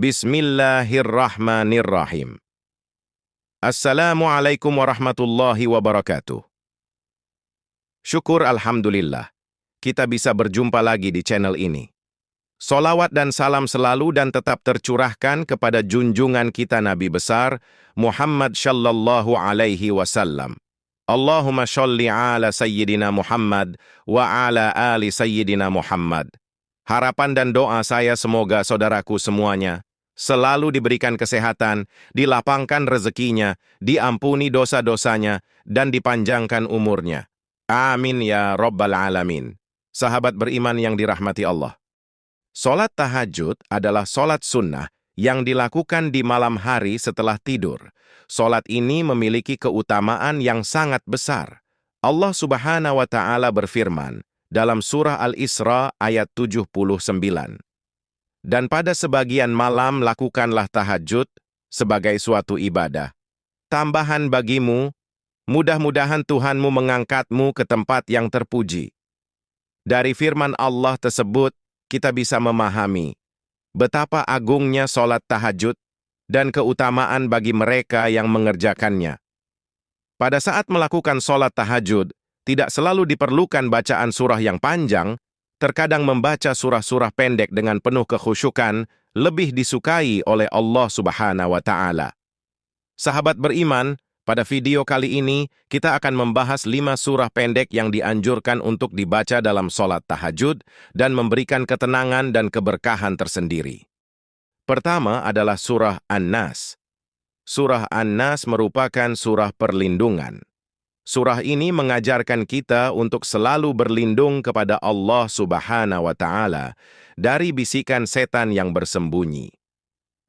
Bismillahirrahmanirrahim. Assalamualaikum warahmatullahi wabarakatuh. Syukur alhamdulillah, kita bisa berjumpa lagi di channel ini. Solawat dan salam selalu dan tetap tercurahkan kepada junjungan kita Nabi besar, Muhammad sallallahu alaihi wasallam. Allahumma sholli ala Sayyidina Muhammad wa ala ali Sayyidina Muhammad. Harapan dan doa saya semoga saudaraku semuanya selalu diberikan kesehatan, dilapangkan rezekinya, diampuni dosa-dosanya, dan dipanjangkan umurnya. Amin ya Rabbal Alamin. Sahabat beriman yang dirahmati Allah. Solat tahajud adalah solat sunnah yang dilakukan di malam hari setelah tidur. Solat ini memiliki keutamaan yang sangat besar. Allah Subhanahu wa Ta'ala berfirman dalam surah Al-Isra ayat 79. Dan pada sebagian malam lakukanlah tahajud sebagai suatu ibadah. Tambahan bagimu, mudah-mudahan Tuhanmu mengangkatmu ke tempat yang terpuji. Dari firman Allah tersebut, kita bisa memahami betapa agungnya solat tahajud dan keutamaan bagi mereka yang mengerjakannya. Pada saat melakukan solat tahajud, tidak selalu diperlukan bacaan surah yang panjang. Terkadang membaca surah-surah pendek dengan penuh kekhusyukan lebih disukai oleh Allah Subhanahu wa Ta'ala. Sahabat beriman, pada video kali ini kita akan membahas 5 surah pendek yang dianjurkan untuk dibaca dalam sholat tahajud dan memberikan ketenangan dan keberkahan tersendiri. Pertama adalah surah An-Nas. Surah An-Nas merupakan surah perlindungan. Surah ini mengajarkan kita untuk selalu berlindung kepada Allah Subhanahu wa Ta'ala dari bisikan setan yang bersembunyi.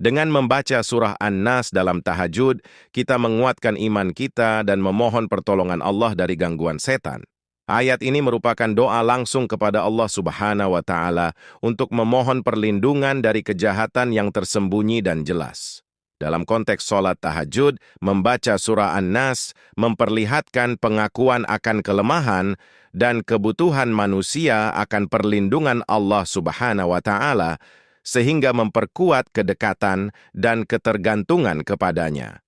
Dengan membaca surah An-Nas dalam tahajud, kita menguatkan iman kita dan memohon pertolongan Allah dari gangguan setan. Ayat ini merupakan doa langsung kepada Allah Subhanahu wa Ta'ala untuk memohon perlindungan dari kejahatan yang tersembunyi dan jelas. Dalam konteks sholat tahajud, membaca surah An-Nas memperlihatkan pengakuan akan kelemahan dan kebutuhan manusia akan perlindungan Allah Subhanahu wa Ta'ala, sehingga memperkuat kedekatan dan ketergantungan kepadanya.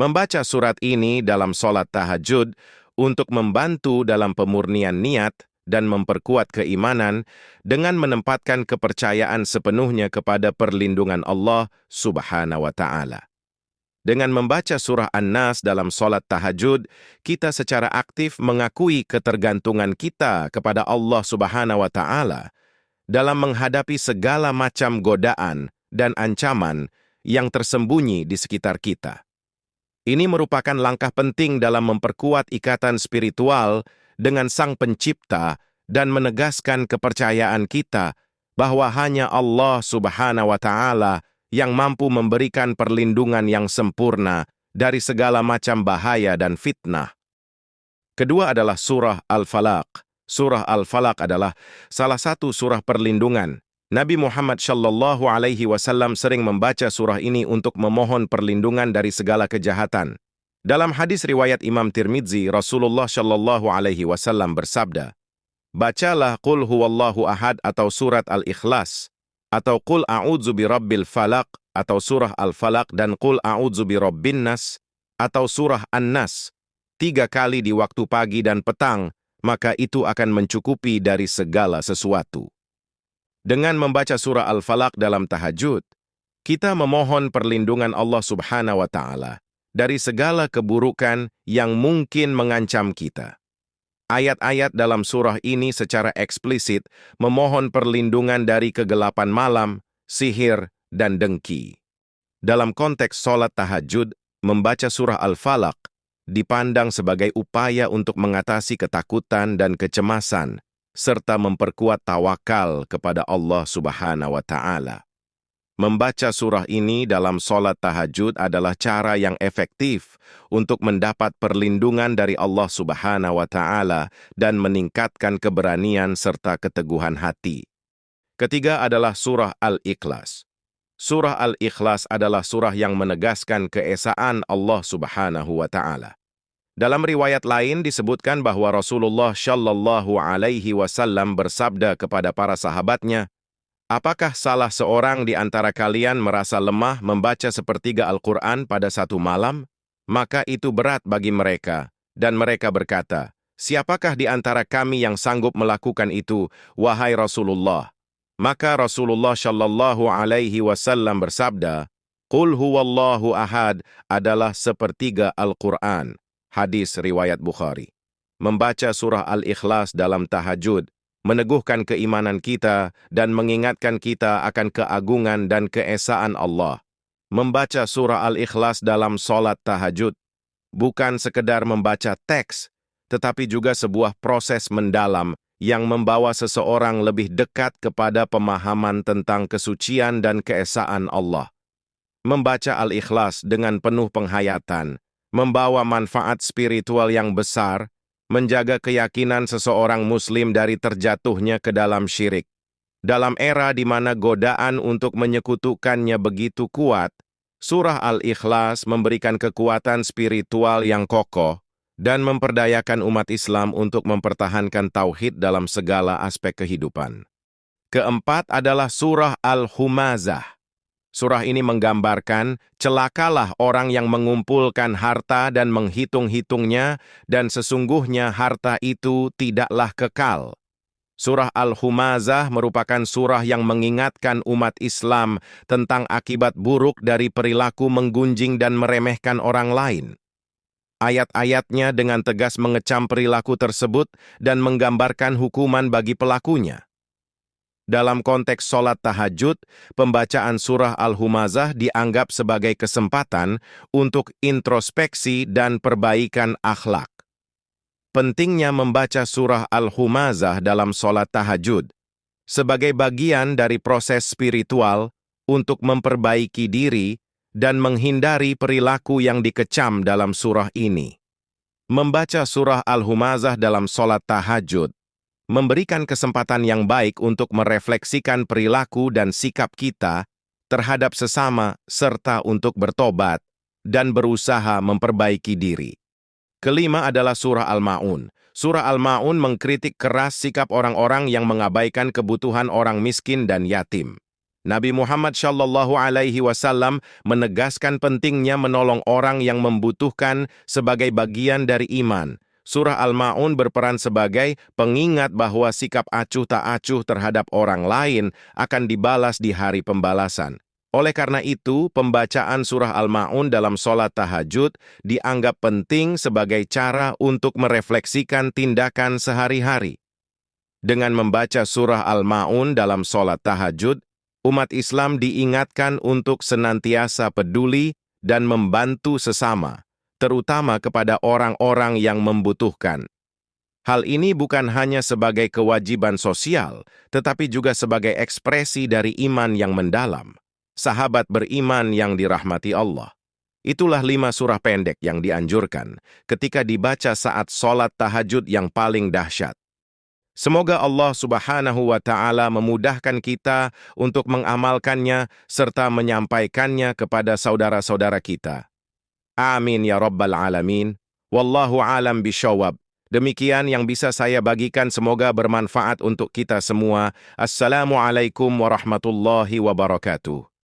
Membaca surat ini dalam sholat tahajud untuk membantu dalam pemurnian niat dan memperkuat keimanan dengan menempatkan kepercayaan sepenuhnya kepada perlindungan Allah Subhanahu wa Ta'ala. Dengan membaca surah An-Nas dalam sholat tahajud, kita secara aktif mengakui ketergantungan kita kepada Allah Subhanahu wa Ta'ala dalam menghadapi segala macam godaan dan ancaman yang tersembunyi di sekitar kita. Ini merupakan langkah penting dalam memperkuat ikatan spiritual dengan Sang Pencipta dan menegaskan kepercayaan kita bahwa hanya Allah Subhanahu wa Ta'ala yang mampu memberikan perlindungan yang sempurna dari segala macam bahaya dan fitnah. Kedua adalah surah Al-Falaq. Surah Al-Falaq adalah salah satu surah perlindungan. Nabi Muhammad sallallahu alaihi wasallam sering membaca surah ini untuk memohon perlindungan dari segala kejahatan. Dalam hadis riwayat Imam Tirmidzi, Rasulullah sallallahu alaihi wasallam bersabda, "Bacalah Qul huwallahu ahad atau surat Al-Ikhlas, atau Qul a'udzu birabbil falaq atau surah Al-Falaq dan Qul a'udzu birabbin nas atau surah An-Nas 3 kali di waktu pagi dan petang, maka itu akan mencukupi dari segala sesuatu." Dengan membaca surah Al-Falaq dalam tahajud, kita memohon perlindungan Allah Subhanahu wa Ta'ala dari segala keburukan yang mungkin mengancam kita. Ayat-ayat dalam surah ini secara eksplisit memohon perlindungan dari kegelapan malam, sihir, dan dengki. Dalam konteks sholat tahajud, membaca surah Al-Falaq dipandang sebagai upaya untuk mengatasi ketakutan dan kecemasan, serta memperkuat tawakal kepada Allah Subhanahu wa Ta'ala. Membaca surah ini dalam sholat tahajud adalah cara yang efektif untuk mendapat perlindungan dari Allah Subhanahu wa Ta'ala dan meningkatkan keberanian serta keteguhan hati. Ketiga adalah surah Al-Ikhlas. Surah Al-Ikhlas adalah surah yang menegaskan keesaan Allah Subhanahu wa Ta'ala. Dalam riwayat lain disebutkan bahwa Rasulullah Shallallahu Alaihi Wasallam bersabda kepada para sahabatnya, Apakah salah seorang di antara kalian merasa lemah membaca sepertiga Al-Quran pada satu malam? Maka itu berat bagi mereka, dan mereka berkata, siapakah di antara kami yang sanggup melakukan itu, wahai Rasulullah? Maka Rasulullah Shallallahu Alaihi Wasallam bersabda, Qul huwallahu ahad adalah sepertiga Al-Quran. Hadis riwayat Bukhari. Membaca surah Al-Ikhlas dalam tahajud, meneguhkan keimanan kita dan mengingatkan kita akan keagungan dan keesaan Allah. Membaca surah Al-Ikhlas dalam sholat tahajud bukan sekedar membaca teks, tetapi juga sebuah proses mendalam yang membawa seseorang lebih dekat kepada pemahaman tentang kesucian dan keesaan Allah. Membaca Al-Ikhlas dengan penuh penghayatan membawa manfaat spiritual yang besar, menjaga keyakinan seseorang muslim dari terjatuhnya ke dalam syirik. Dalam era di mana godaan untuk menyekutukannya begitu kuat, surah Al-Ikhlas memberikan kekuatan spiritual yang kokoh dan memperdayakan umat Islam untuk mempertahankan tauhid dalam segala aspek kehidupan. Keempat adalah surah Al-Humazah. Surah ini menggambarkan, celakalah orang yang mengumpulkan harta dan menghitung-hitungnya, dan sesungguhnya harta itu tidaklah kekal. Surah Al-Humazah merupakan surah yang mengingatkan umat Islam tentang akibat buruk dari perilaku menggunjing dan meremehkan orang lain. Ayat-ayatnya dengan tegas mengecam perilaku tersebut dan menggambarkan hukuman bagi pelakunya. Dalam konteks sholat tahajud, pembacaan surah Al-Humazah dianggap sebagai kesempatan untuk introspeksi dan perbaikan akhlak. Pentingnya membaca surah Al-Humazah dalam sholat tahajud sebagai bagian dari proses spiritual untuk memperbaiki diri dan menghindari perilaku yang dikecam dalam surah ini. Membaca surah Al-Humazah dalam sholat tahajud memberikan kesempatan yang baik untuk merefleksikan perilaku dan sikap kita terhadap sesama serta untuk bertobat dan berusaha memperbaiki diri. Kelima adalah surah Al-Ma'un. Surah Al-Ma'un mengkritik keras sikap orang-orang yang mengabaikan kebutuhan orang miskin dan yatim. Nabi Muhammad Shallallahu Alaihi Wasallam menegaskan pentingnya menolong orang yang membutuhkan sebagai bagian dari iman. Surah Al-Ma'un berperan sebagai pengingat bahwa sikap acuh tak acuh terhadap orang lain akan dibalas di hari pembalasan. Oleh karena itu, pembacaan surah Al-Ma'un dalam sholat tahajud dianggap penting sebagai cara untuk merefleksikan tindakan sehari-hari. Dengan membaca surah Al-Ma'un dalam sholat tahajud, umat Islam diingatkan untuk senantiasa peduli dan membantu sesama, terutama kepada orang-orang yang membutuhkan. Hal ini bukan hanya sebagai kewajiban sosial, tetapi juga sebagai ekspresi dari iman yang mendalam. Sahabat beriman yang dirahmati Allah. Itulah 5 surah pendek yang dianjurkan ketika dibaca saat sholat tahajud yang paling dahsyat. Semoga Allah Subhanahu wa Ta'ala memudahkan kita untuk mengamalkannya serta menyampaikannya kepada saudara-saudara kita. Amin ya Rabbal Alamin. Wallahu alam bishawab. Demikian yang bisa saya bagikan, semoga bermanfaat untuk kita semua. Assalamualaikum warahmatullahi wabarakatuh.